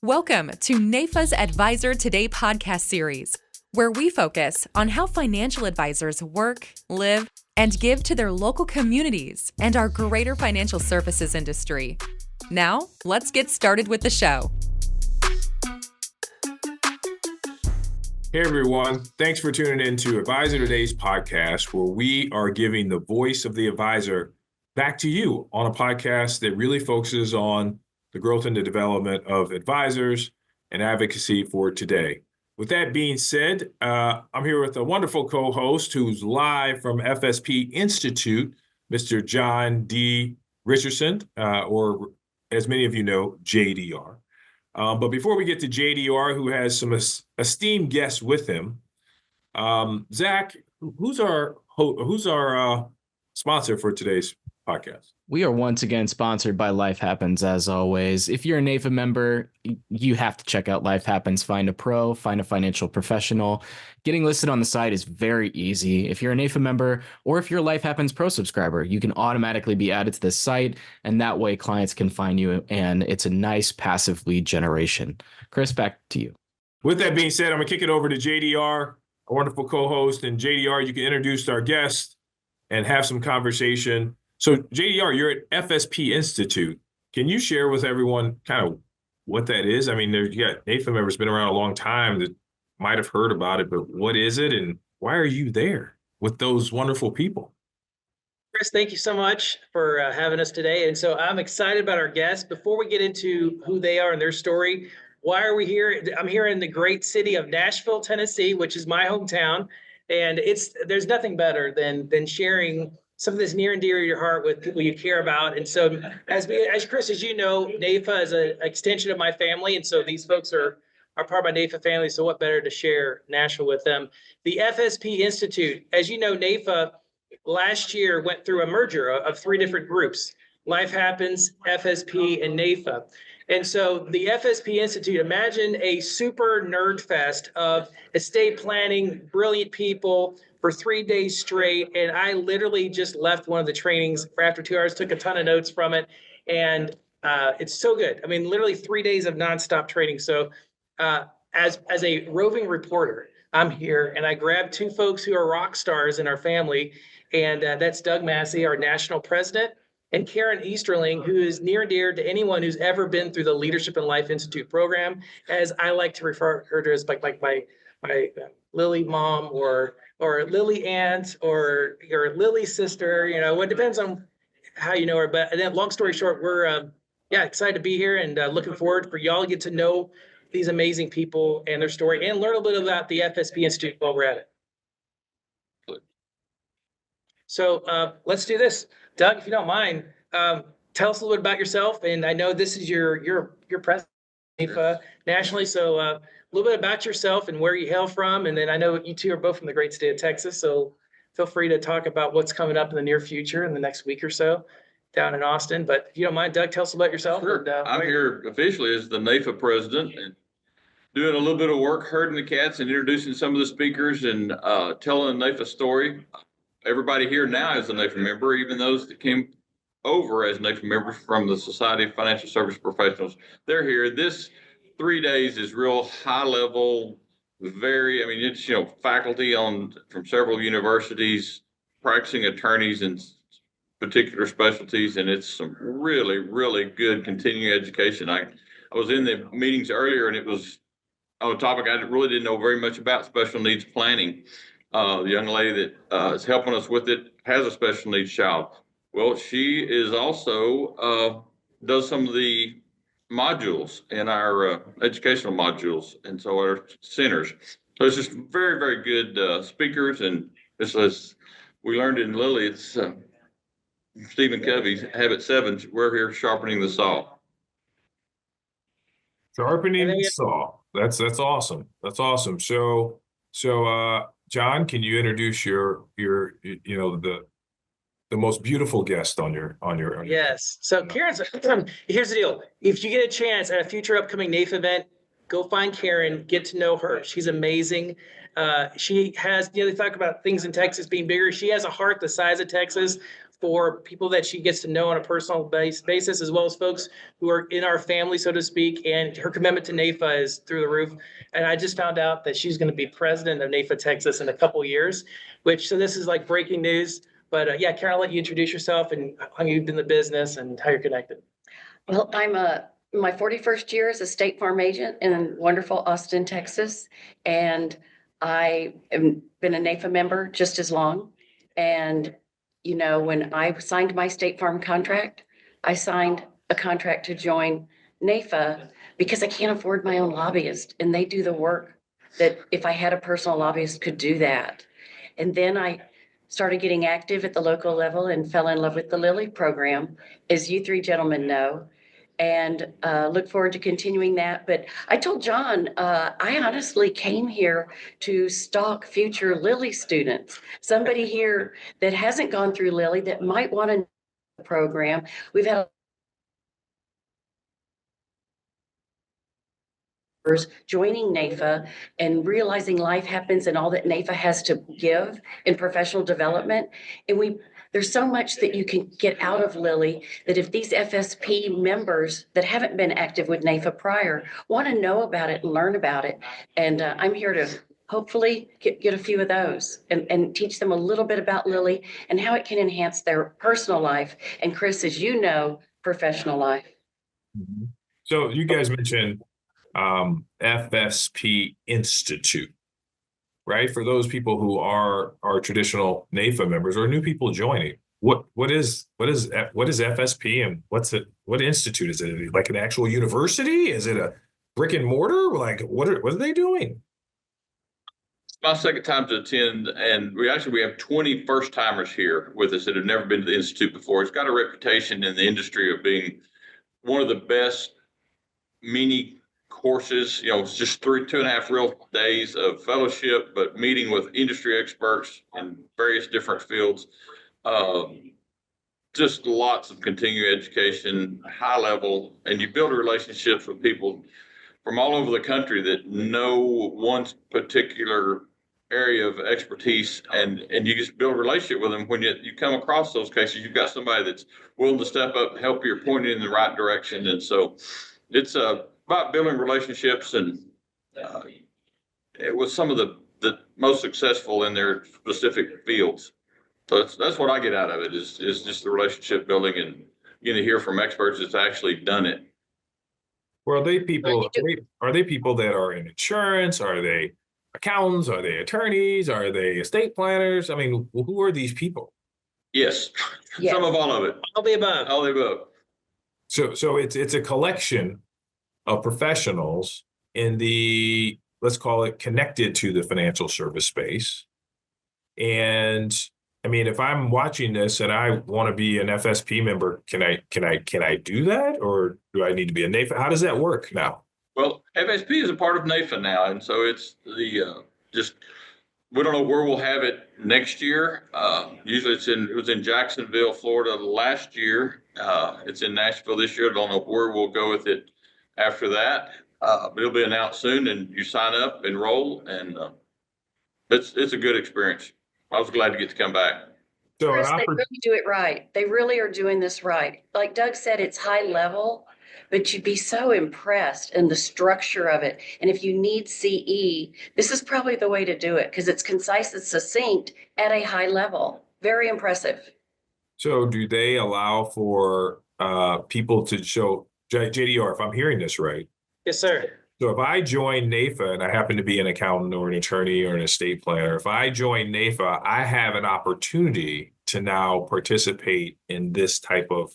Welcome to NAIFA's Advisor Today podcast series, where we focus on how financial advisors work, live, and give to their local communities and our greater financial services industry. Now, let's get started with the show. Hey everyone, thanks for tuning in to Advisor Today's podcast, where we are giving the voice of the advisor back to you on a podcast that really focuses on the growth and the development of advisors and advocacy for today. With that being said, I'm here with a wonderful co-host who's live from FSP Institute, Mr. John D. Richardson, or as many of you know, JDR. But before we get to JDR, who has some esteemed guests with him, Zach, who's our sponsor for today's podcast? We are once again sponsored by Life Happens, as always. If you're a NAIFA member, you have to check out Life Happens. Find a pro, find a financial professional. Getting listed on the site is very easy. If you're a NAIFA member or if you're a Life Happens Pro subscriber, you can automatically be added to this site, and that way clients can find you, and it's a nice passive lead generation. Chris, back to you. With that being said, I'm going to kick it over to JDR, a wonderful co-host. And JDR, you can introduce our guest and have some conversation. So JDR, you're at FSP Institute. Can you share with everyone kind of what that is? I mean, you got NAIFA members been around a long time that might have heard about it, but what is it and why are you there with those wonderful people? Chris, thank you so much for having us today. And so I'm excited about our guests. Before we get into who they are and their story, why are we here? I'm here in the great city of Nashville, Tennessee, which is my hometown. And there's nothing better than sharing something that's near and dear to your heart with people you care about. And so as Chris, as you know, NAIFA is an extension of my family. And so these folks are part of my NAIFA family. So what better to share Nashville with them? The FSP Institute, as you know, NAIFA last year went through a merger of three different groups: Life Happens, FSP, and NAIFA. And so the FSP Institute, imagine a super nerd fest of estate planning, brilliant people for 3 days straight. And I literally just left one of the trainings for after 2 hours, took a ton of notes from it. And it's so good. I mean, literally 3 days of nonstop training. So as a roving reporter, I'm here and I grabbed two folks who are rock stars in our family. And that's Doug Massey, our national president, and Karen Easterling, who is near and dear to anyone who's ever been through the Leadership and Life Institute program, as I like to refer her to as like my Lily mom or Lily aunt or Lily sister. You know, it depends on how you know her. But then, long story short, we're excited to be here and looking forward for y'all to get to know these amazing people and their story and learn a little bit about the FSP Institute while we're at it. So let's do this. Doug, if you don't mind, tell us a little bit about yourself. And I know this is your president nationally, so a little bit about yourself and where you hail from. And then I know you two are both from the great state of Texas, so feel free to talk about what's coming up in the near future in the next week or so down in Austin. But if you don't mind, Doug, tell us about yourself. Sure. And, I'm here officially as the NAIFA president and doing a little bit of work herding the cats and introducing some of the speakers and telling a NAIFA story. Everybody here now is a NAIFA member, even those that came over as NAIFA members from the Society of Financial Service Professionals. They're here. This 3 days is real high level, it's, faculty from several universities, practicing attorneys in particular specialties, and it's some really, really good continuing education. I was in the meetings earlier, and it was on a topic I really didn't know very much about: special needs planning. The young lady that is helping us with it has a special needs child. Well, she is also does some of the modules in our educational modules, and so our centers. So it's just very, very good speakers, and as we learned in LILI, it's Stephen Covey's Habit 7. We're here sharpening the saw. Sharpening the saw. That's awesome. That's awesome. So John, can you introduce your the most beautiful guest on your Yes. So Karen's here's the deal. If you get a chance at a future upcoming NAIFA event, go find Karen, get to know her. She's amazing. She has, they talk about things in Texas being bigger. She has a heart the size of Texas for people that she gets to know on a personal basis, as well as folks who are in our family, so to speak. And her commitment to NAIFA is through the roof. And I just found out that she's going to be president of NAIFA Texas in a couple of years, so this is like breaking news. But yeah, Karen, I'll let you introduce yourself and how long you've been in the business and how you're connected. Well, I'm my 41st year as a State Farm agent in wonderful Austin, Texas. And I have been a NAIFA member just as long. And, you know, when I signed my State Farm contract, I signed a contract to join NAIFA because I can't afford my own lobbyist. And they do the work that if I had a personal lobbyist could do that. And then I started getting active at the local level and fell in love with the LILI program, as you three gentlemen know, and look forward to continuing that. But I told John, I honestly came here to stalk future LILI students. Somebody here that hasn't gone through LILI that might want to know the program. We've had joining NAIFA and realizing life happens and all that NAIFA has to give in professional development. And there's so much that you can get out of LILI that if these FSP members that haven't been active with NAIFA prior want to know about it and learn about it. And I'm here to hopefully get a few of those and teach them a little bit about LILI and how it can enhance their personal life. And Chris, as you know, professional life. Mm-hmm. So you guys mentioned FSP Institute, right? For those people who are traditional NAIFA members or new people joining, what is FSP and what institute is it? Like an actual university? Is it a brick and mortar? Like what are they doing? It's my second time to attend, and we have 20 first timers here with us that have never been to the institute before. It's got a reputation in the industry of being one of the best mini courses. You know, it's just 2.5 real days of fellowship, but meeting with industry experts in various different fields. Just lots of continuing education, high level, and you build relationships with people from all over the country that know one particular area of expertise, and you just build a relationship with them. When you come across those cases, you've got somebody that's willing to step up and help you point in the right direction. And so it's about building relationships, and it was some of the most successful in their specific fields. So that's what I get out of it is just the relationship building and getting to hear from experts that's actually done it. Well, are they people that are in insurance? Are they accountants? Are they attorneys? Are they estate planners? I mean, who are these people? Yes. Some of all of it. All the above. All the above. So it's a collection of professionals in the, let's call it, connected to the financial service space. And I mean, if I'm watching this and I want to be an FSP member, can I do that, or do I need to be a NAIFA? How does that work now? Well, FSP is a part of NAIFA now, and so it's we don't know where we'll have it next year. Usually it was in Jacksonville, Florida last year. It's in Nashville this year. I don't know where we'll go with it after that, but it'll be announced soon. And you sign up, enroll, and it's a good experience. I was glad to get to come back. So Chris, they really do it right. They really are doing this right. Like Doug said, it's high level, but you'd be so impressed in the structure of it. And if you need CE, this is probably the way to do it because it's concise, it's succinct at a high level. Very impressive. So do they allow for people to show, JDR, if I'm hearing this right? Yes, sir. So if I join NAIFA and I happen to be an accountant or an attorney or an estate planner, if I join NAIFA, I have an opportunity to now participate in this type of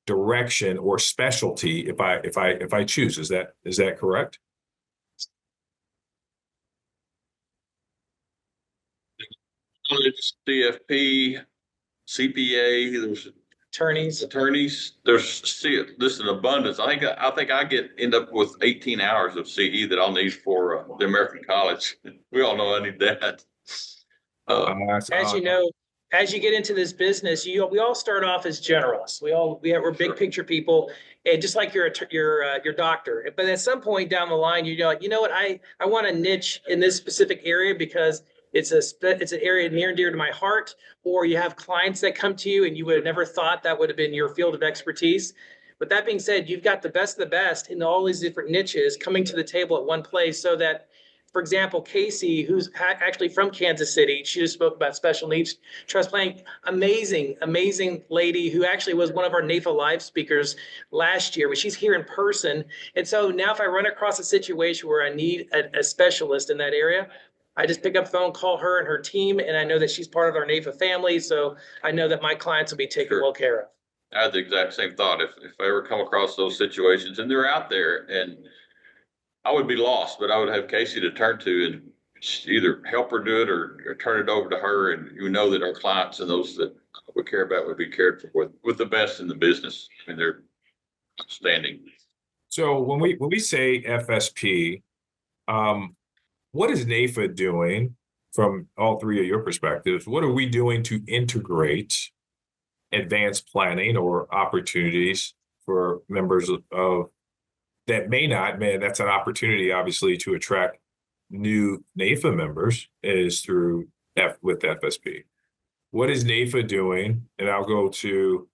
direction or specialty if I choose. Is that correct? CFP, CPA, there's attorneys, there's this is an abundance. I think I end up with 18 hours of CE that I'll need for the American College. We all know I need that. As you know, as you get into this business, we all start off as generalists. We're big picture people, and just like your doctor. But at some point down the line, you're like, you know what, I want a niche in this specific area because it's an area near and dear to my heart, or you have clients that come to you and you would have never thought that would have been your field of expertise. But that being said, you've got the best of the best in all these different niches coming to the table at one place, so that, for example, Casey, who's actually from Kansas City, she just spoke about special needs trust planning. Amazing, amazing lady who actually was one of our NAIFA Live speakers last year, but she's here in person. And so now if I run across a situation where I need a specialist in that area, I just pick up the phone, call her and her team, and I know that she's part of our NAIFA family. So I know that my clients will be taken well care of. I had the exact same thought. If I ever come across those situations, and they're out there, and I would be lost, but I would have Casey to turn to and either help her do it or turn it over to her. And you know that our clients and those that we care about would be cared for with the best in the business. I mean, they're outstanding. So when we say FSP, what is NAIFA doing from all three of your perspectives? What are we doing to integrate advanced planning or opportunities for members of that that's an opportunity, obviously, to attract new NAIFA members is through with FSP. What is NAIFA doing? And I'll go to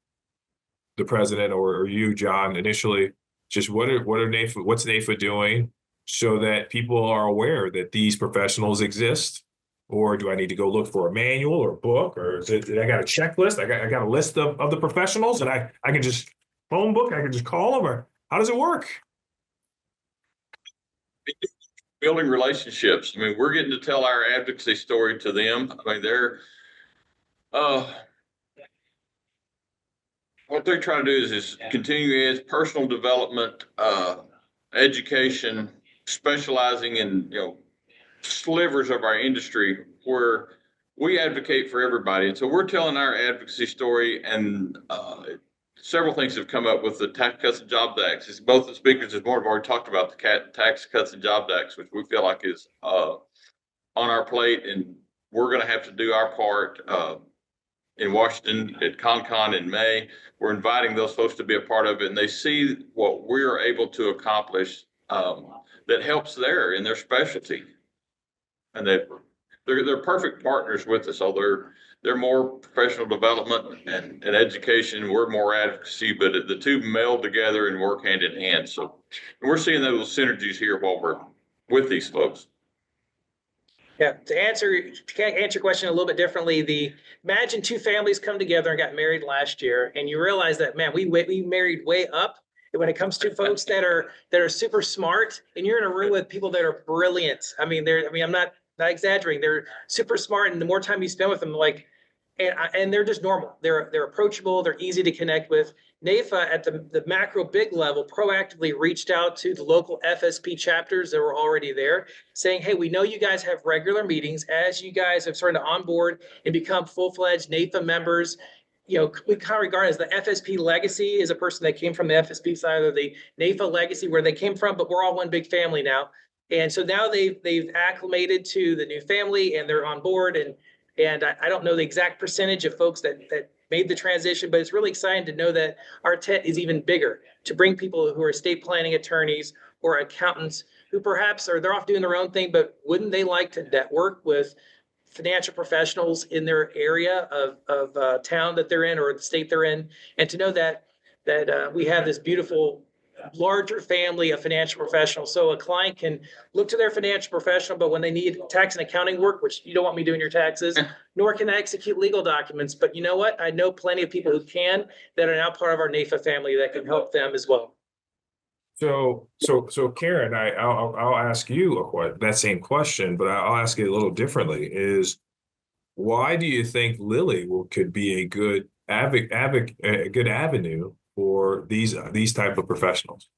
the president or you, John, initially. Just what's NAIFA doing so that people are aware that these professionals exist? Or do I need to go look for a manual or a book, or did I got a checklist? I got a list of the professionals, and I can just phone book. I can just call them, or how does it work? Building relationships. I mean, we're getting to tell our advocacy story to them. I mean, what they're trying to do is continue as personal development, education, specializing in, slivers of our industry where we advocate for everybody. And so we're telling our advocacy story, and several things have come up with the Tax Cuts and Jobs Act. Both the speakers this morning have already talked about the Tax Cuts and Jobs Act, which we feel like is on our plate, and we're going to have to do our part in Washington at CONCON in May. We're inviting those folks to be a part of it, and they see what we're able to accomplish that helps in their specialty. And they're perfect partners with us. So they're more professional development and education. We're more advocacy, but the two meld together and work hand in hand. So we're seeing those synergies here while we're with these folks. Yeah, to answer your question a little bit differently, imagine two families come together and got married last year, and you realize that, man, we married way up. And when it comes to folks that are super smart, and you're in a room with people that are brilliant. I'm not exaggerating. They're super smart, and the more time you spend with them, and they're just normal. They're approachable. They're easy to connect with. NAIFA at the macro big level proactively reached out to the local FSP chapters that were already there, saying, hey, we know you guys have regular meetings. As you guys have started to onboard and become full-fledged NAIFA members, we kind of regard as the FSP legacy is a person that came from the FSP side, or the NAIFA legacy where they came from, but we're all one big family now. And so now they've acclimated to the new family, and they're on board. And I don't know the exact percentage of folks that made the transition, but it's really exciting to know that our tent is even bigger, to bring people who are estate planning attorneys or accountants who perhaps they're off doing their own thing, but wouldn't they like to network with financial professionals in their area of town that they're in or the state they're in, and to know that we have this beautiful larger family of financial professionals. So a client can look to their financial professional, but when they need tax and accounting work, which you don't want me doing your taxes, nor can I execute legal documents. But you know what? I know plenty of people who can, that are now part of our NAIFA family, that can help them as well. So Karen, I'll ask you that same question, but I'll ask it a little differently. Is why do you think LILI could be a good avenue for these type of professionals?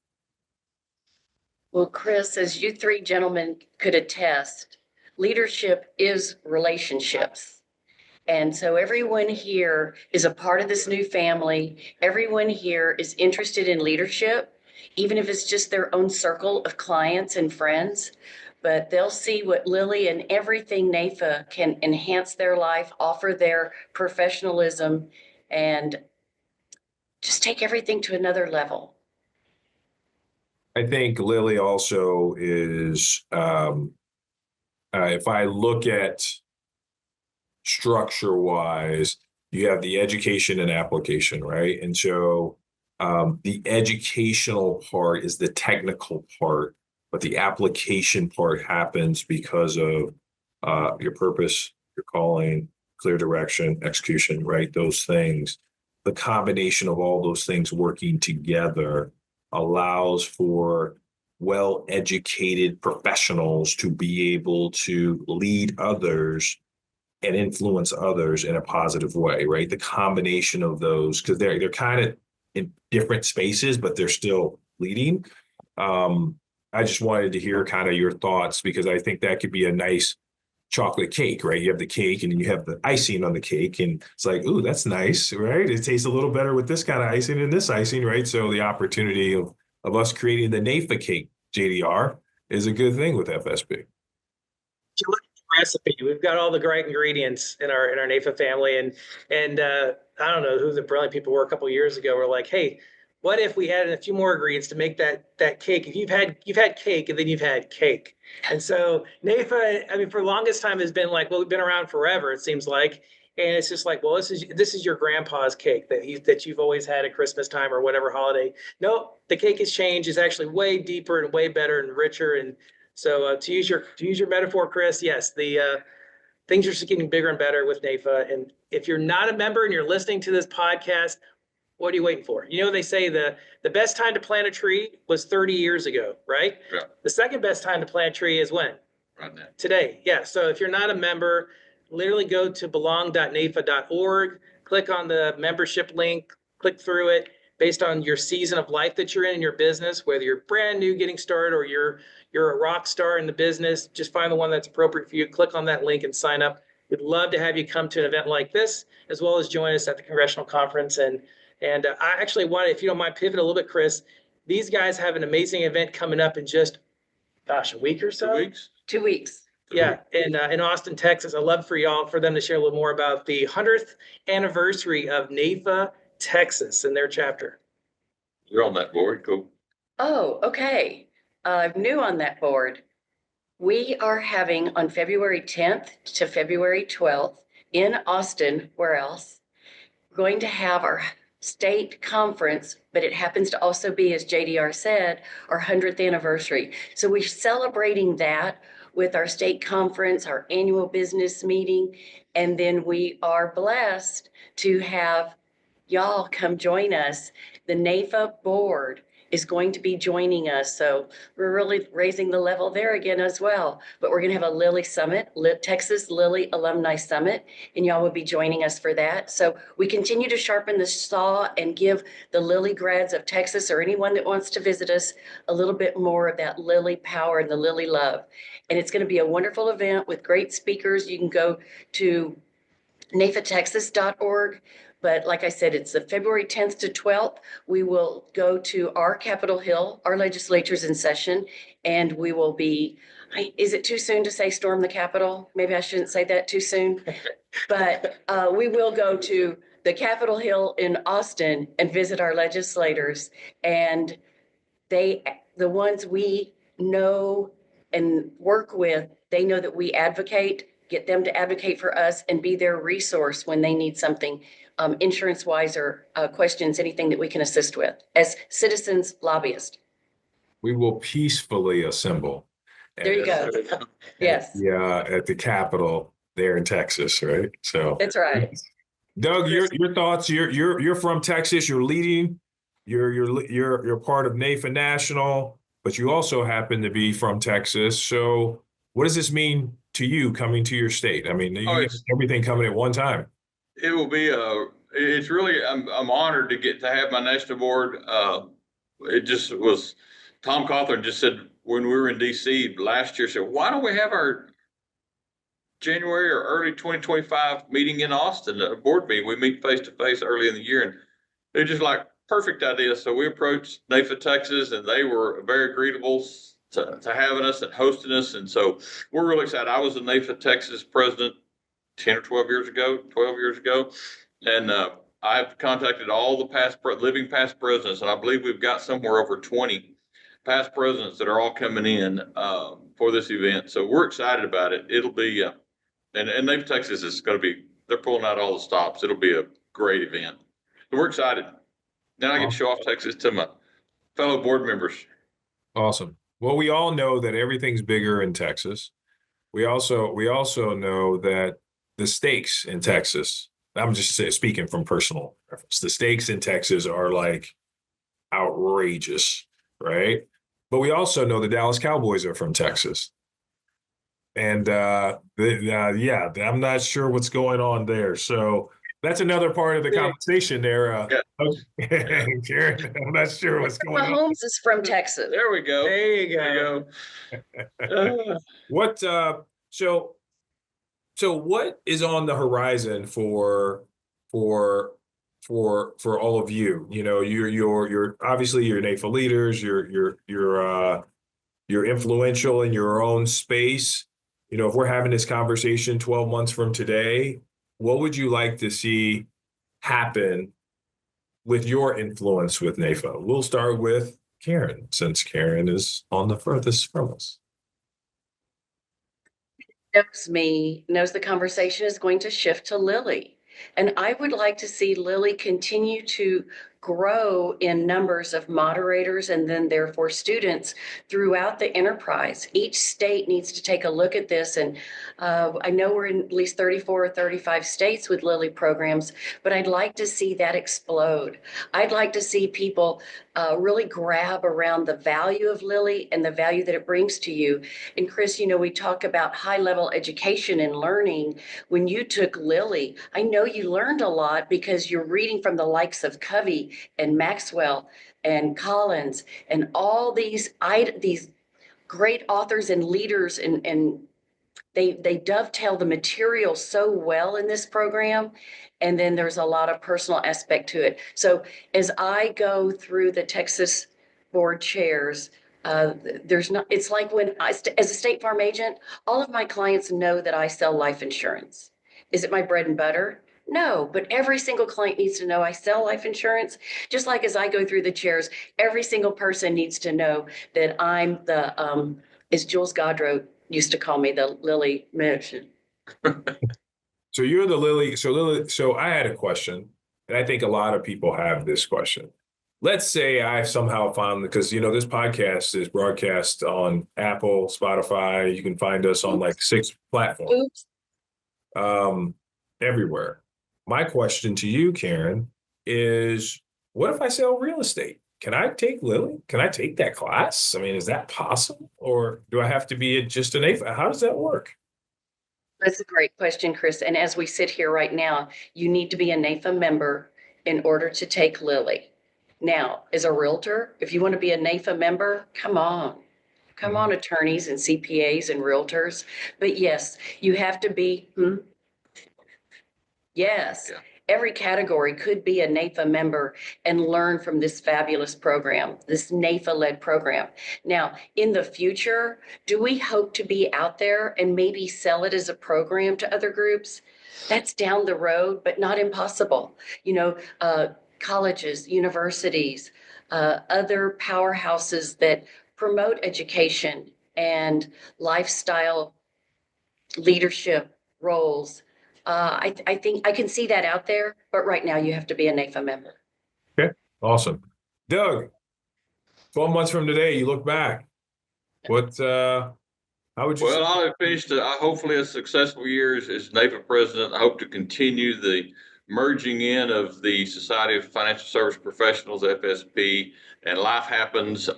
Well, Chris, as you three gentlemen could attest, leadership is relationships. And so everyone here is a part of this new family. Everyone here is interested in leadership, even if it's just their own circle of clients and friends. But they'll see what LILI and everything NAIFA can enhance their life, offer their professionalism, and just take everything to another level. I think LILI also is, if I look at structure-wise, you have the education and application, right? And so the educational part is the technical part, but the application part happens because of your purpose, your calling, clear direction, execution, right? Those things. The combination of all those things working together allows for well-educated professionals to be able to lead others and influence others in a positive way, right? The combination of those, because they're kind of in different spaces, but they're still leading. I just wanted to hear kind of your thoughts, because I think that could be a nice chocolate cake, right? You have the cake and then you have the icing on the cake, and it's like, ooh, that's nice, right? It tastes a little better with this kind of icing and this icing, right? So the opportunity of us creating the NAIFA cake, JDR, is a good thing with FSP. You look at the recipe. We've got all the great ingredients in our NAIFA family, and I don't know who the brilliant people were a couple of years ago. We're like, hey, what if we added a few more ingredients to make that cake? If you've had cake, and then you've had cake. And so NAIFA, I mean, for the longest time has been like, well, we've been around forever, it seems like. And it's just like, well, this is your grandpa's cake that you've always had at Christmas time or whatever holiday. No, the cake has changed. It's actually way deeper and way better and richer. And so to use your metaphor, Chris, yes, the things are just getting bigger and better with NAIFA. And if you're not a member and you're listening to this podcast, what are you waiting for? You know, they say the best time to plant a tree was 30 years ago, right? Yeah. The second best time to plant a tree is when? Right now. Today. Yeah. So if you're not a member, literally go to belong.naifa.org, click on the membership link, click through it based on your season of life that you're in your business, whether you're brand new getting started or you're a rock star in the business. Just find the one that's appropriate for you. Click on that link and sign up. We'd love to have you come to an event like this, as well as join us at the Congressional Conference. And I actually want, if you don't mind, pivot a little bit, Chris. These guys have an amazing event coming up in just, a week or so? 2 weeks? 2 weeks. Yeah, in Austin, Texas. I'd love for them to share a little more about the 100th anniversary of NAIFA Texas and their chapter. You're on that board. Cool. Oh, okay. I'm new on that board. We are having on February 10th to February 12th in Austin, where else? We're going to have our state conference, but it happens to also be, as JDR said, our 100th anniversary. So we're celebrating that with our state conference, our annual business meeting, and then we are blessed to have y'all come join us. The NAIFA board is going to be joining us. So we're really raising the level there again as well. But we're going to have a LILI Summit, Texas LILI Alumni Summit, and y'all will be joining us for that. So we continue to sharpen the saw and give the LILI grads of Texas or anyone that wants to visit us a little bit more of that LILI power and the LILI love. And it's going to be a wonderful event with great speakers. You can go to NAIFATexas.org. But like I said, it's the February 10th to 12th. We will go to our Capitol Hill, our legislature's in session, and we will be, is it too soon to say storm the Capitol? Maybe I shouldn't say that too soon. But we will go to the Capitol Hill in Austin and visit our legislators. And the ones we know and work with, they know that we advocate, get them to advocate for us and be their resource when they need something. Insurance-wise or questions, anything that we can assist with as citizens lobbyists. We will peacefully assemble. There you go. Yes. Yeah, at the Capitol there in Texas, right? So that's right. Doug, your thoughts. You're from Texas. You're leading. You're part of NAIFA National, but you also happen to be from Texas. So what does this mean to you coming to your state? I mean, you get everything coming at one time. It will be it's really, I'm honored to have my national board. It just was, Tom Cawthorn just said when we were in DC last year, said, why don't we have our January or early 2025 meeting in Austin, a board meeting? We meet face to face early in the year, and they're just like, perfect idea. So we approached NAIFA Texas, and they were very agreeable to having us and hosting us. And so we're really excited. I was the NAIFA Texas president 10 or 12 years ago. And I've contacted all the living past presidents, and I believe we've got somewhere over 20 past presidents that are all coming in for this event. So we're excited about it. It'll be And NAIFA Texas is going to be, they're pulling out all the stops. It'll be a great event. So we're excited. Now I get to show off Texas to my fellow board members. Awesome. Well, we all know that everything's bigger in Texas. We also know that the stakes in Texas, I'm just speaking from personal reference, the stakes in Texas are like outrageous, right? But we also know the Dallas Cowboys are from Texas. And yeah, I'm not sure what's going on there. So that's another part of the conversation there. Karen, I'm not sure what's going on. Mahomes is from Texas. There we go. There you go. What so what is on the horizon for all of you? You know, you're obviously you're NAIFA leaders, you're influential in your own space. You know, if we're having this conversation 12 months from today, what would you like to see happen with your influence with NAIFA? We'll start with Karen, since Karen is on the furthest from us. Knows the conversation is going to shift to LILI. And I would like to see LILI continue to grow in numbers of moderators and then therefore students throughout the enterprise. Each state needs to take a look at this. And I know we're in at least 34 or 35 states with LILI programs, but I'd like to see that explode. I'd like to see people really grab around the value of LILI and the value that it brings to you. And Chris, you know, we talk about high-level education and learning. When you took LILI, I know you learned a lot because you're reading from the likes of Covey and Maxwell and Collins and all these great authors and leaders, and they dovetail the material so well in this program. And then there's a lot of personal aspect to it. So as I go through the Texas board chairs, it's like when as a State Farm agent, all of my clients know that I sell life insurance. Is it my bread and butter? No, but every single client needs to know I sell life insurance. Just like as I go through the chairs, every single person needs to know that I'm the, as Jules Godreau used to call me, the LILI mission. So you're the LILI. So I had a question, and I think a lot of people have this question. Let's say I somehow found, because, you know, this podcast is broadcast on Apple, Spotify. You can find us on like 6 platforms. Everywhere. My question to you, Karen, is what if I sell real estate? Can I take LILI? Can I take that class? I mean, is that possible? Or do I have to be just an NAIFA? How does that work? That's a great question, Chris. And as we sit here right now, you need to be a NAIFA member in order to take LILI. Now, as a realtor, if you want to be a NAIFA member, come on, attorneys and CPAs and realtors. But yes, you have to be, Yes, yeah. Every category could be a NAIFA member and learn from this fabulous program, this NAIFA-led program. Now, in the future, do we hope to be out there and maybe sell it as a program to other groups? That's down the road, but not impossible. You know, colleges, universities, other powerhouses that promote education and lifestyle leadership roles. I think I can see that out there, but right now you have to be a NAIFA member. Okay, awesome. Doug, 12 months from today, you look back. What? How would you? Well, I'll have finished hopefully a successful year as NAIFA president. I hope to continue the merging in of the Society of Financial Service Professionals, FSP, and Life Happens.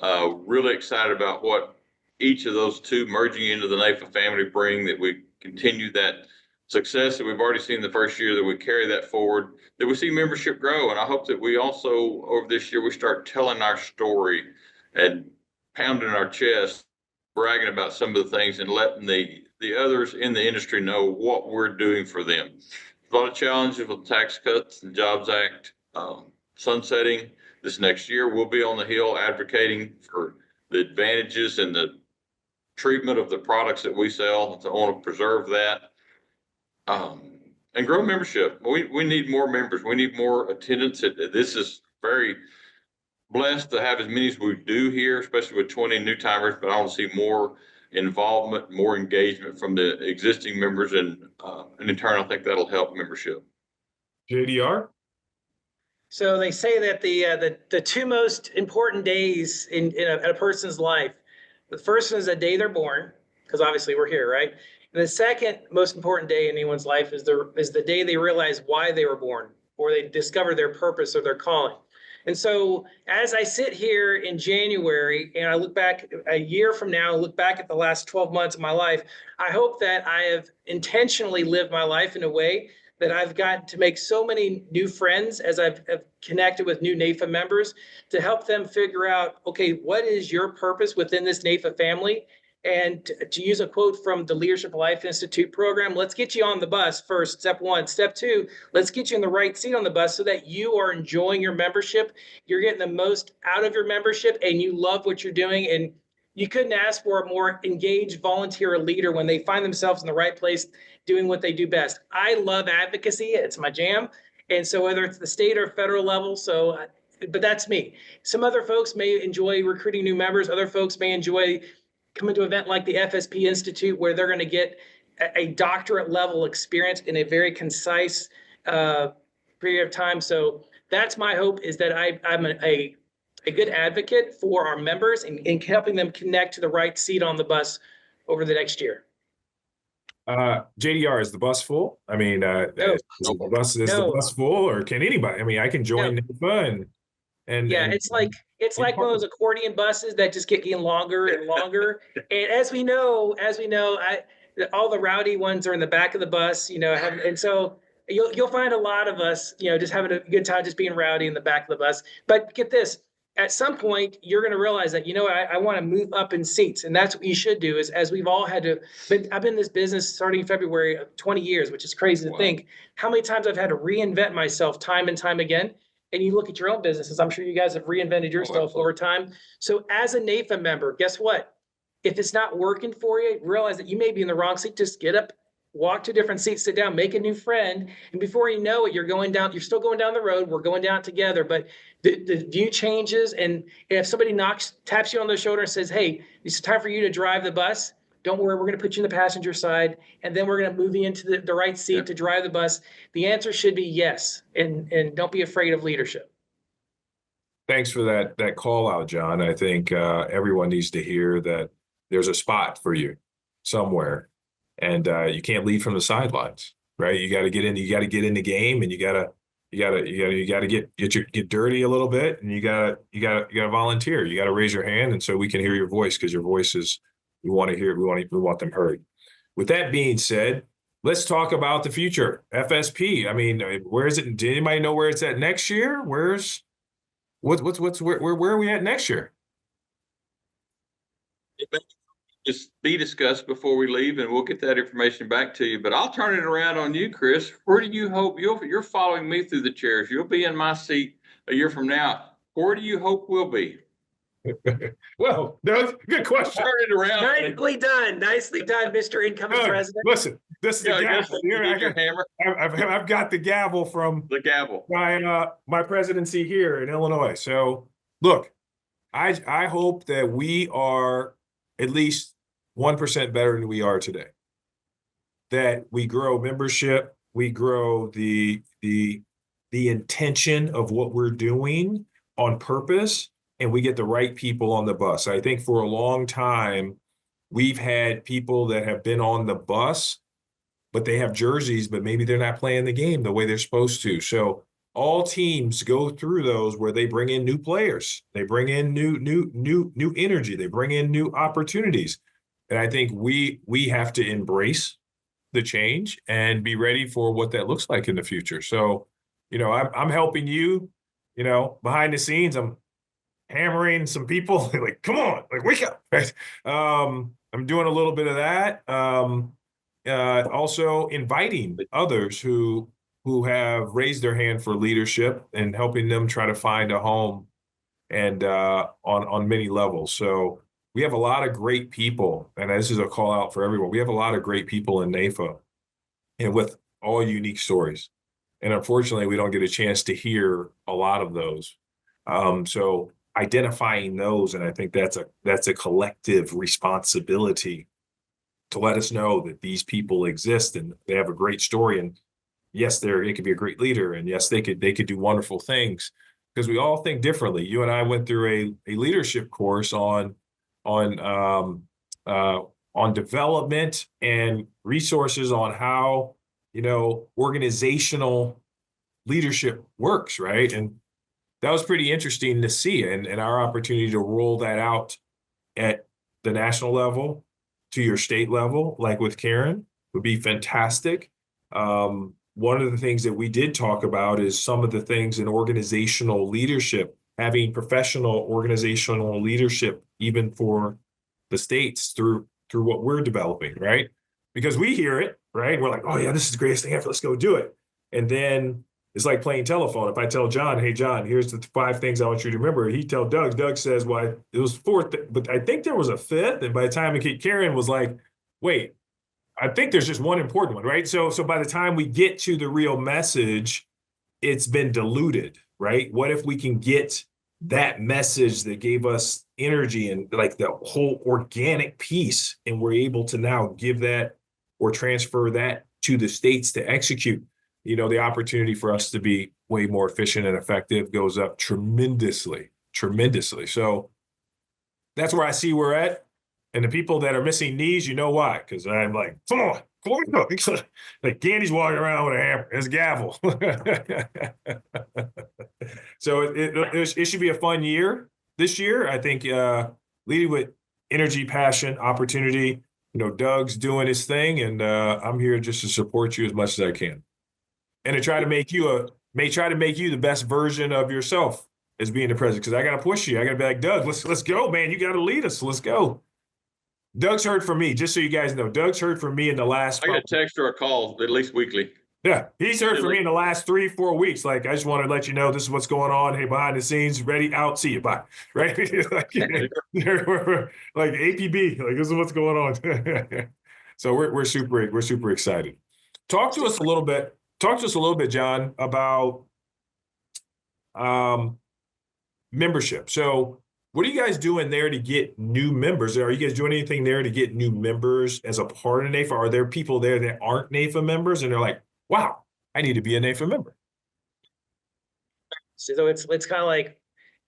Really excited about what each of those two merging into the NAIFA family bring, that we continue that success that we've already seen the first year, that we carry that forward, that we see membership grow. And I hope that we also, over this year, we start telling our story and pounding our chest, bragging about some of the things and letting the others in the industry know what we're doing for them. A lot of challenges with tax cuts and Jobs Act sunsetting this next year. We'll be on the Hill advocating for the advantages and the treatment of the products that we sell. So I want to preserve that. And grow membership. We need more members. We need more attendance. This is very blessed to have as many as we do here, especially with 20 new timers, but I want to see more involvement, more engagement from the existing members, and in turn, I think that'll help membership. JDR? So they say that the two most important days in a person's life, the first one is the day they're born, because obviously we're here, right? And the second most important day in anyone's life is the day they realize why they were born, or they discover their purpose or their calling. And so as I sit here in January and I look back a year from now, look back at the last 12 months of my life, I hope that I have intentionally lived my life in a way that I've gotten to make so many new friends as I've connected with new NAIFA members to help them figure out, okay, what is your purpose within this NAIFA family? And to use a quote from the Leadership Life Institute program, let's get you on the bus first, step one. Step two, let's get you in the right seat on the bus so that you are enjoying your membership, you're getting the most out of your membership, and you love what you're doing. And you couldn't ask for a more engaged volunteer leader when they find themselves in the right place doing what they do best. I love advocacy. It's my jam. And so whether it's the state or federal level, but that's me. Some other folks may enjoy recruiting new members. Other folks may enjoy coming to an event like the FSP Institute, where they're going to get a doctorate level experience in a very concise period of time. So that's my hope, is that I'm a good advocate for our members and helping them connect to the right seat on the bus over the next year. JDR, is the bus full? I mean, No. is the bus full, or can anybody? I mean, I can join NAIFA and yeah, and, it's like one of those accordion buses that just get getting longer and longer. And as we know, all the rowdy ones are in the back of the bus, and so you'll find a lot of us, just having a good time, just being rowdy in the back of the bus. But get this. At some point, you're going to realize that, I want to move up in seats. And that's what you should do, is as we've all had to, I've been in this business starting February of 20 years, which is crazy to think how many times I've had to reinvent myself time and time again. And you look at your own businesses, I'm sure you guys have reinvented yourself over time. So as a NAIFA member, guess what? If it's not working for you, realize that you may be in the wrong seat. Just get up, walk to a different seat, sit down, make a new friend. And before you know it, you're still going down the road. We're going down together, but the view changes. And if somebody taps you on the shoulder and says, hey, it's time for you to drive the bus, don't worry, we're going to put you in the passenger side, and then we're going to move you into the right seat to drive the bus. The answer should be yes. And don't be afraid of leadership. thanks for that call out, John. I think everyone needs to hear that there's a spot for you somewhere, and you can't lead from the sidelines, right? You got to get in. You got to get in the game, and you got to get dirty a little bit, and you got to volunteer. You got to raise your hand, and so we can hear your voice, because your voice is, we want to hear. We want them heard. With that being said, let's talk about the future. FSP. I mean, where is it? Did anybody know where it's at next year? Where are we at next year? It may just be discussed before we leave, and we'll get that information back to you. But I'll turn it around on you, Chris. Where do you hope you're following me through the chairs? You'll be in my seat a year from now. Where do you hope we'll be? Well, that's a good question. Turn it around. Nicely done, Mr. Incoming President. Listen, this is the gavel. Your hammer. I've got the gavel from The gavel. my presidency here in Illinois. So look, I hope that we are at least 1% better than we are today. That we grow membership, we grow the intention of what we're doing on purpose, and we get the right people on the bus. I think for a long time, we've had people that have been on the bus, but they have jerseys, but maybe they're not playing the game the way they're supposed to. So all teams go through those where they bring in new players, they bring in new energy, they bring in new opportunities. And I think we have to embrace the change and be ready for what that looks like in the future. So, I'm helping you, behind the scenes. I'm hammering some people like, come on, like, wake up. Right? I'm doing a little bit of that. Also inviting others who have raised their hand for leadership and helping them try to find a home and on many levels. So we have a lot of great people, and this is a call out for everyone. We have a lot of great people in NAIFA, and with all unique stories. And unfortunately, we don't get a chance to hear a lot of those. So identifying those. And I think that's a collective responsibility to let us know that these people exist and they have a great story. And yes, they could be a great leader. And yes, they could do wonderful things, because we all think differently. You and I went through a leadership course on development and resources on how, organizational leadership works, right? And that was pretty interesting to see, and our opportunity to roll that out at the national level to your state level, like with Karen, would be fantastic. One of the things that we did talk about is some of the things in organizational leadership, having professional organizational leadership, even for the states through what we're developing, right? Because we hear it, right? We're like, oh yeah, this is the greatest thing ever. Let's go do it. And then it's like playing telephone. If I tell John, hey, John, here's the 5 things I want you to remember. He tell Doug. Doug says, well, it was 4, but I think there was a 5th. And by the time Karen was like, wait, I think there's just one important one, right? So by the time we get to the real message, it's been diluted, right? What if we can get that message that gave us energy and like the whole organic piece, and we're able to now give that or transfer that to the states to execute? The opportunity for us to be way more efficient and effective goes up tremendously. So that's where I see we're at. And the people that are missing knees, you know why? Because I'm like, come on. Like Gandy's walking around with a hammer, his gavel. So it should be a fun year this year. I think leading with energy, passion, opportunity. Doug's doing his thing, and I'm here just to support you as much as I can. And to try to make you the best version of yourself as being the president. Because I got to push you. I got to be like, Doug, let's go, man. You got to lead us. Let's go. Doug's heard from me, just so you guys know. Doug's heard from me in the last. I get a text or a call at least weekly. Yeah, he's heard from me in the last 3-4 weeks. Like, I just want to let you know this is what's going on. Hey, behind the scenes, ready, out, see you, bye. Right? like APB, like this is what's going on. So we're super excited. Talk to us a little bit, John, about membership. So what are you guys doing there to get new members? Are you guys doing anything there to get new members as a part of NAIFA? Are there people there that aren't NAIFA members and they're like, wow, I need to be a NAIFA member? So it's kind of like,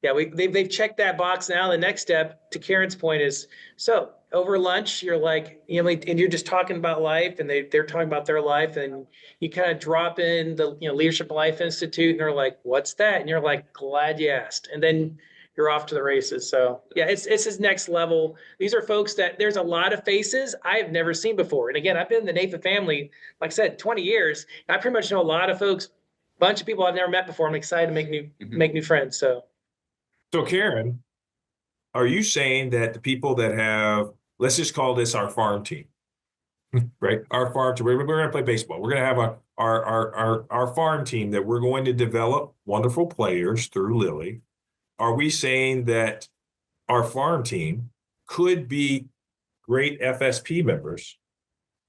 yeah, they've checked that box now. The next step, to Karen's point, is so over lunch, you're like, and you're just talking about life, and they're talking about their life, and you kind of drop in the Leadership Life Institute, and they're like, what's that? And you're like, glad you asked. And then you're off to the races. So yeah, it's his next level. These are folks that there's a lot of faces I've never seen before. And again, I've been in the NAIFA family, like I said, 20 years. I pretty much know a lot of folks, bunch of people I've never met before. I'm excited to make new friends. So Karen, are you saying that the people that have, let's just call this our farm team, right? Our farm team, we're going to play baseball. We're going to have our farm team that we're going to develop wonderful players through LILI. Are we saying that our farm team could be great FSP members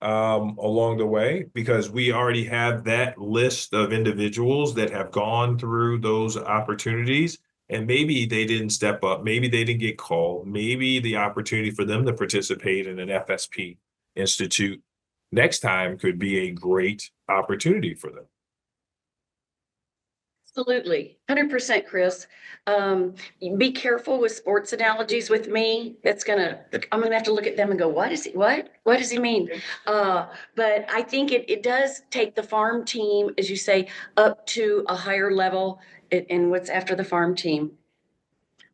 along the way, because we already have that list of individuals that have gone through those opportunities, and maybe they didn't step up, maybe they didn't get called, maybe the opportunity for them to participate in an FSP institute next time could be a great opportunity for them. Absolutely. 100%, Chris. Be careful with sports analogies with me. I'm gonna have to look at them and go, what does he mean? But I think it does take the farm team, as you say, up to a higher level. And what's after the farm team?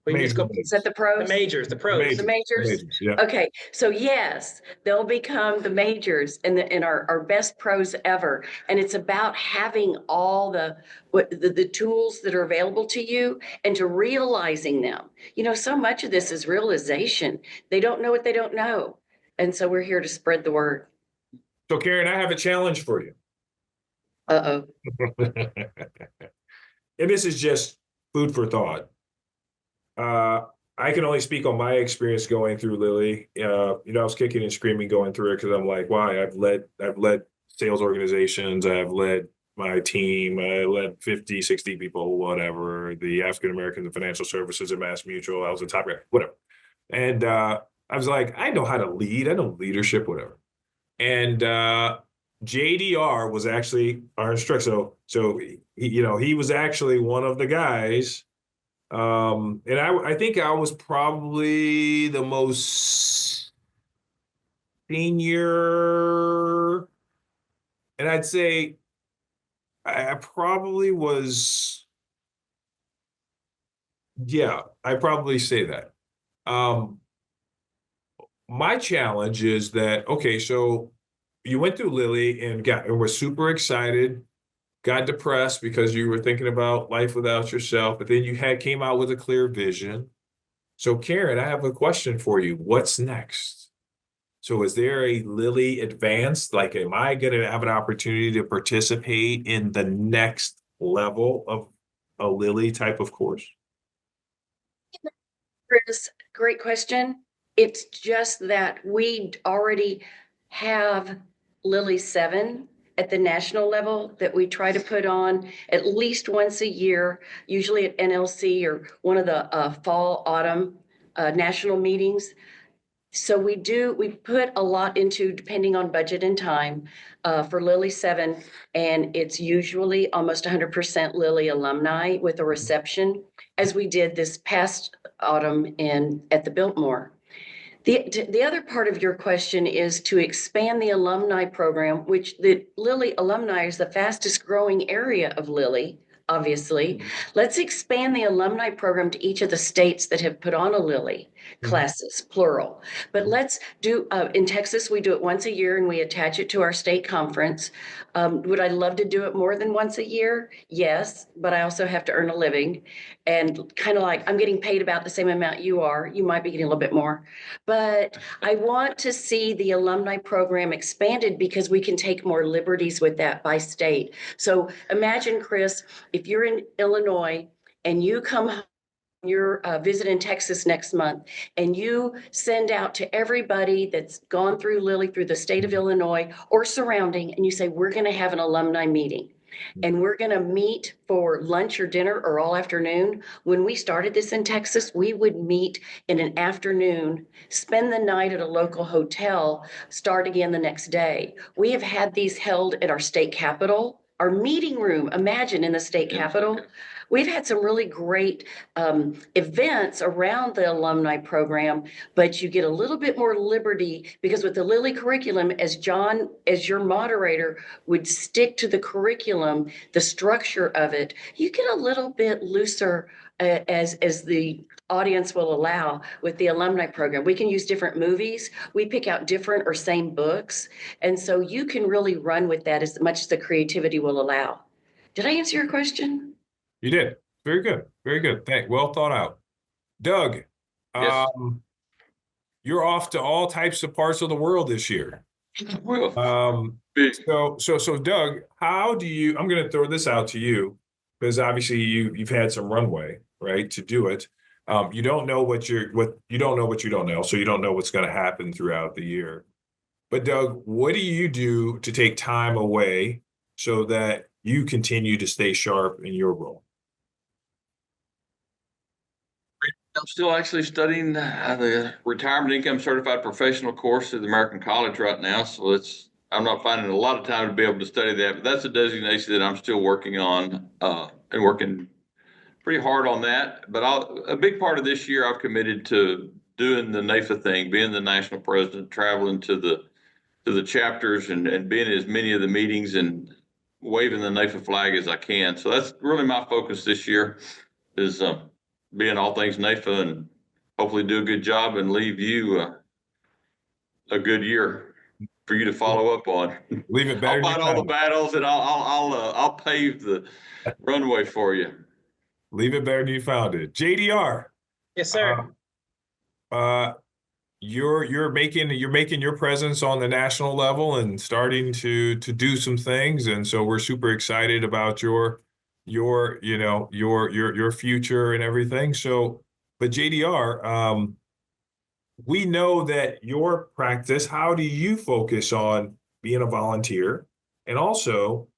Is that the pros? The majors, the pros. The majors? Yeah. Okay, so yes, they'll become the majors and our best pros ever. And it's about having all the tools that are available to you and to realizing them. So much of this is realization. They don't know what they don't know. And so we're here to spread the word. So Karen, I have a challenge for you. Uh-oh. And this is just food for thought. I can only speak on my experience going through LILI. I was kicking and screaming going through it because I'm like, wow, I've led sales organizations, I've led my team. I led 50, 60 people, whatever. The African Americans in financial services at Mass Mutual. I was the top guy, whatever. And I was like, I know how to lead. I know leadership, whatever. And JDR was actually our instructor. So he was actually one of the guys. And I think I was probably the most senior, and I'd say I probably was, yeah, I probably say that. My challenge is that, okay, so you went through LILI and were super excited, got depressed because you were thinking about life without yourself, but then you came out with a clear vision. So Karen, I have a question for you. What's next? So is there a LILI advanced? Like, am I going to have an opportunity to participate in the next level of a LILI type of course? Chris, great question. It's just that we already have LILI 7 at the national level that we try to put on at least once a year, usually at NLC or one of the fall, autumn national meetings. So we put a lot into, depending on budget and time, for LILI 7, and it's usually almost 100% LILI alumni with a reception, as we did this past autumn at the Biltmore. The other part of your question is to expand the alumni program, which the LILI alumni is the fastest growing area of LILI, obviously. Let's expand the alumni program to each of the states that have put on a LILI classes, plural. But let's do, in Texas, we do it once a year and we attach it to our state conference. Would I love to do it more than once a year? Yes, but I also have to earn a living. And kind of like, I'm getting paid about the same amount you are. You might be getting a little bit more. But I want to see the alumni program expanded because we can take more liberties with that by state. So imagine, Chris, if you're in Illinois and you come home, you're visiting Texas next month, and you send out to everybody that's gone through LILI through the state of Illinois or surrounding, and you say, we're going to have an alumni meeting. And we're going to meet for lunch or dinner or all afternoon. When we started this in Texas, we would meet in an afternoon, spend the night at a local hotel, start again the next day. We have had these held at our state capitol, our meeting room, imagine, in the state capitol. We've had some really great events around the alumni program, but you get a little bit more liberty because with the LILI curriculum, as John, as your moderator, would stick to the curriculum, the structure of it, you get a little bit looser as the audience will allow with the alumni program. We can use different movies. We pick out different or same books. And so you can really run with that as much as the creativity will allow. Did I answer your question? You did. Very good. Very good. Well thought out. Doug, Yes. you're off to all types of parts of the world this year. Well, So Doug, how do you, I'm going to throw this out to you because obviously you've had some runway, right, to do it. You don't know what you don't know, so you don't know what's going to happen throughout the year. But Doug, what do you do to take time away so that you continue to stay sharp in your role? I'm still actually studying the retirement income certified professional course at the American College right now. So I'm not finding a lot of time to be able to study that, but that's a designation that I'm still working on and working pretty hard on that. But a big part of this year, I've committed to doing the NAIFA thing, being the national president, traveling to the chapters and being at as many of the meetings and waving the NAIFA flag as I can. So that's really my focus this year is being all things NAIFA and hopefully do a good job and leave you a good year for you to follow up on. Leave it better. I'll fight all the battles and I'll pave the runway for you. Leave it better than you found it. JDR. Yes, sir. You're making your presence on the national level and starting to do some things, and so we're super excited about your future and everything. So, but JDR, we know that your practice. How do you focus on being a volunteer, and also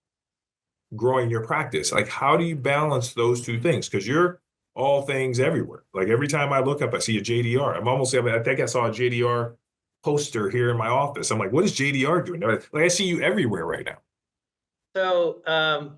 growing your practice? Like, how do you balance those two things? Because you're all things everywhere. Like every time I look up, I see a JDR. I think I saw a JDR poster here in my office. I'm like, what is JDR doing? Like I see you everywhere right now. So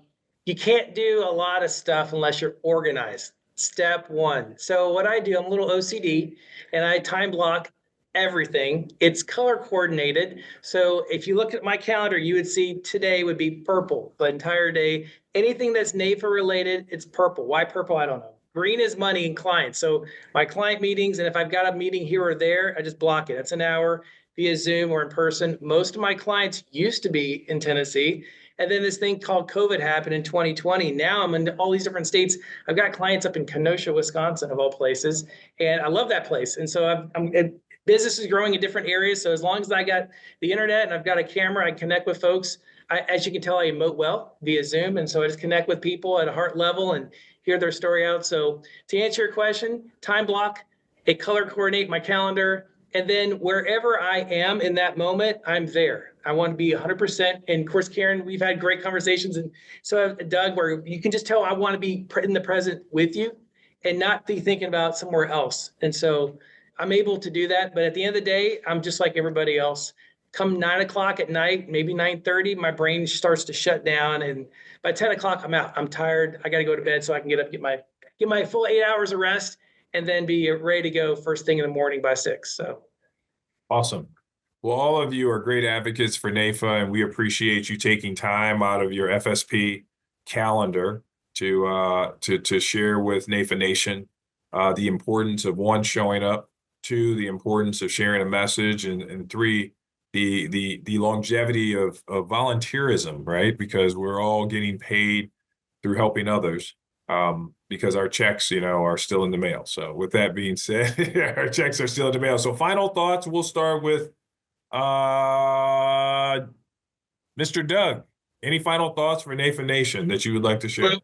you can't do a lot of stuff unless you're organized. Step one. So what I do, I'm a little OCD, and I time block everything. It's color coordinated. So if you look at my calendar, you would see today would be purple the entire day. Anything that's NAIFA related, it's purple. Why purple? I don't know. Green is money and clients. So my client meetings, and if I've got a meeting here or there, I just block it. That's an hour via Zoom or in person. Most of my clients used to be in Tennessee. And then this thing called COVID happened in 2020. Now I'm in all these different states. I've got clients up in Kenosha, Wisconsin, of all places. And I love that place. And so business is growing in different areas. So as long as I got the internet and I've got a camera, I connect with folks. As you can tell, I emote well via Zoom. And so I just connect with people at a heart level and hear their story out. So to answer your question, time block, it color coordinate my calendar. And then wherever I am in that moment, I'm there. I want to be 100%. And of course, Karen, we've had great conversations. And so Doug, where you can just tell I want to be in the present with you and not be thinking about somewhere else. And so I'm able to do that. But at the end of the day, I'm just like everybody else. Come 9 o'clock at night, maybe 9:30, my brain starts to shut down. And by 10 o'clock, I'm out. I'm tired. I got to go to bed so I can get up, get my full 8 hours of rest, and then be ready to go first thing in the morning by 6. So awesome. Well, all of you are great advocates for NAIFA, and we appreciate you taking time out of your FSP calendar to share with NAIFA Nation the importance of, one, showing up, two, the importance of sharing a message, and three, the longevity of volunteerism, right? Because we're all getting paid through helping others, because our checks, are still in the mail. So with that being said, our checks are still in the mail. So final thoughts, we'll start with Mr. Doug. Any final thoughts for NAIFA Nation that you would like to share? Well,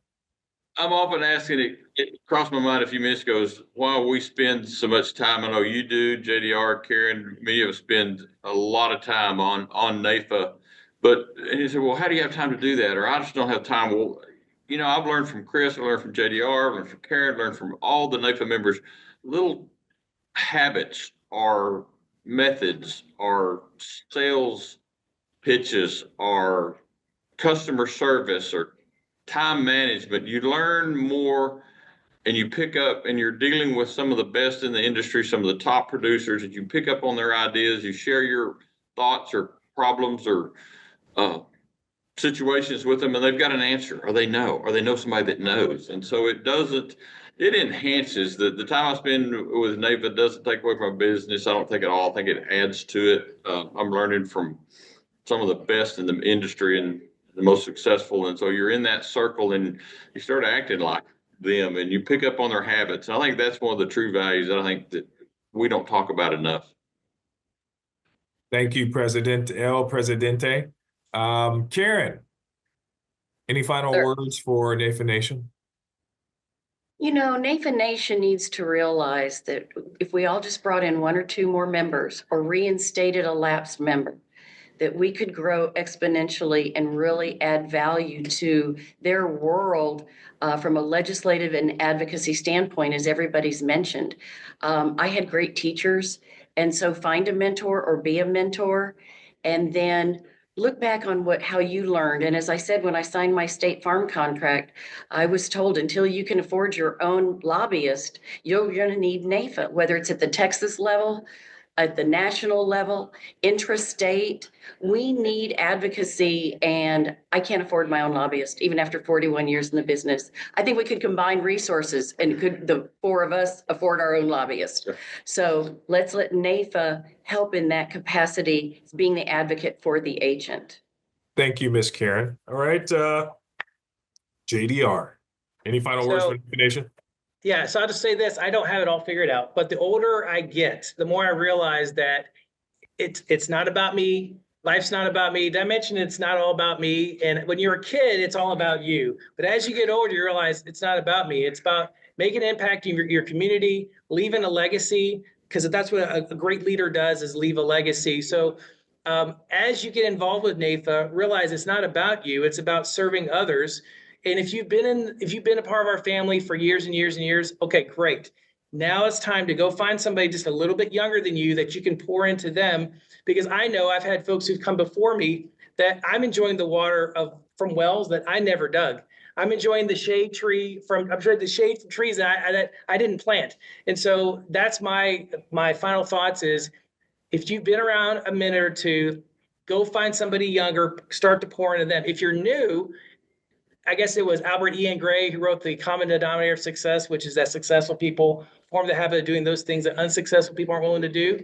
I'm often asking, it crossed my mind a few minutes ago, is why we spend so much time. I know you do, JDR, Karen, many of us spend a lot of time on NAIFA. But he said, well, how do you have time to do that? Or I just don't have time. Well, I've learned from Chris, I learned from JDR, I learned from Karen, learned from all the NAIFA members, little habits or methods or sales pitches or customer service or time management. You learn more and you pick up, and you're dealing with some of the best in the industry, some of the top producers, and you pick up on their ideas, you share your thoughts or problems or situations with them, and they've got an answer, or they know somebody that knows. And so it enhances the time I spend with NAIFA. Doesn't take away from my business. I don't think at all. I think it adds to it. I'm learning from some of the best in the industry and the most successful. And so you're in that circle and you start acting like them and you pick up on their habits. And I think that's one of the true values that I think that we don't talk about enough. Thank you, El Presidente. Karen, any final words for NAIFA Nation? NAIFA Nation needs to realize that if we all just brought in 1 or 2 more members or reinstated a lapsed member, that we could grow exponentially and really add value to their world from a legislative and advocacy standpoint, as everybody's mentioned. I had great teachers, and so find a mentor or be a mentor, and then look back on how you learned. And as I said, when I signed my State Farm contract, I was told until you can afford your own lobbyist, you're going to need NAIFA, whether it's at the Texas level, at the national level, intrastate. We need advocacy, and I can't afford my own lobbyist, even after 41 years in the business. I think we could combine resources, and could the 4 of us afford our own lobbyist? Sure. So let's let NAIFA help in that capacity, being the advocate for the agent. Thank you, Miss Karen. All right, JDR, any final words for NAIFA Nation? Yeah, so I'll just say this, I don't have it all figured out, but the older I get, the more I realize that it's not about me. Life's not about me. Did I mention it's not all about me? And when you're a kid, it's all about you. But as you get older, you realize it's not about me. It's about making an impact in your community, leaving a legacy, because that's what a great leader does, is leave a legacy. So as you get involved with NAIFA, realize it's not about you, it's about serving others. And if you've been a part of our family for years and years and years, okay, great. Now it's time to go find somebody just a little bit younger than you that you can pour into them. Because I know I've had folks who've come before me that I'm enjoying the water from wells that I never dug. I'm enjoying the shade from trees that I didn't plant. And so that's my final thoughts is, if you've been around a minute or two, go find somebody younger, start to pour into them. If you're new, I guess it was Albert Ian Gray who wrote The Common Denominator of Success, which is that successful people form the habit of doing those things that unsuccessful people aren't willing to do.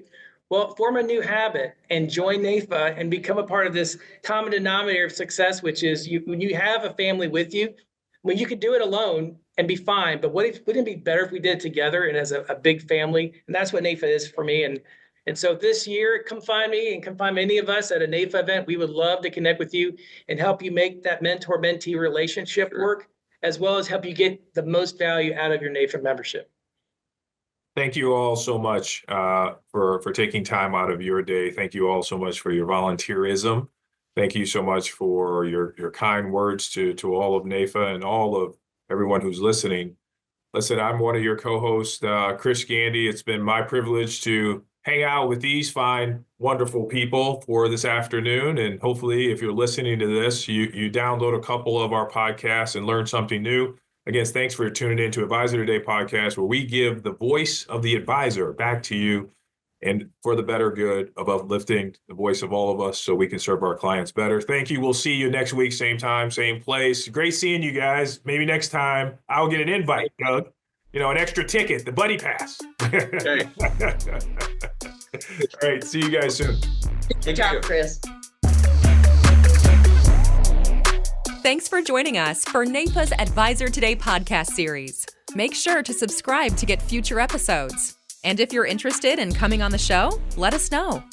Well, form a new habit and join NAIFA and become a part of this common denominator of success, which is when you have a family with you. You could do it alone and be fine, but wouldn't it be better if we did it together and as a big family? And that's what NAIFA is for me. And so this year, come find me and come find any of us at a NAIFA event. We would love to connect with you and help you make that mentor-mentee relationship work, as well as help you get the most value out of your NAIFA membership. Thank you all so much for taking time out of your day. Thank you all so much for your volunteerism. Thank you so much for your kind words to all of NAIFA and all of everyone who's listening. Listen, I'm one of your co-hosts, Chris Gandy. It's been my privilege to hang out with these fine, wonderful people for this afternoon. And hopefully, if you're listening to this, you download a couple of our podcasts and learn something new. Again, thanks for tuning in to Advisor Today podcast, where we give the voice of the advisor back to you and for the better good of uplifting the voice of all of us so we can serve our clients better. Thank you. We'll see you next week, same time, same place. Great seeing you guys. Maybe next time I'll get an invite, Doug. An extra ticket, the buddy pass. Okay. All right. See you guys soon. Good job, Chris. Thanks for joining us for NAIFA's Advisor Today podcast series. Make sure to subscribe to get future episodes. And if you're interested in coming on the show, let us know.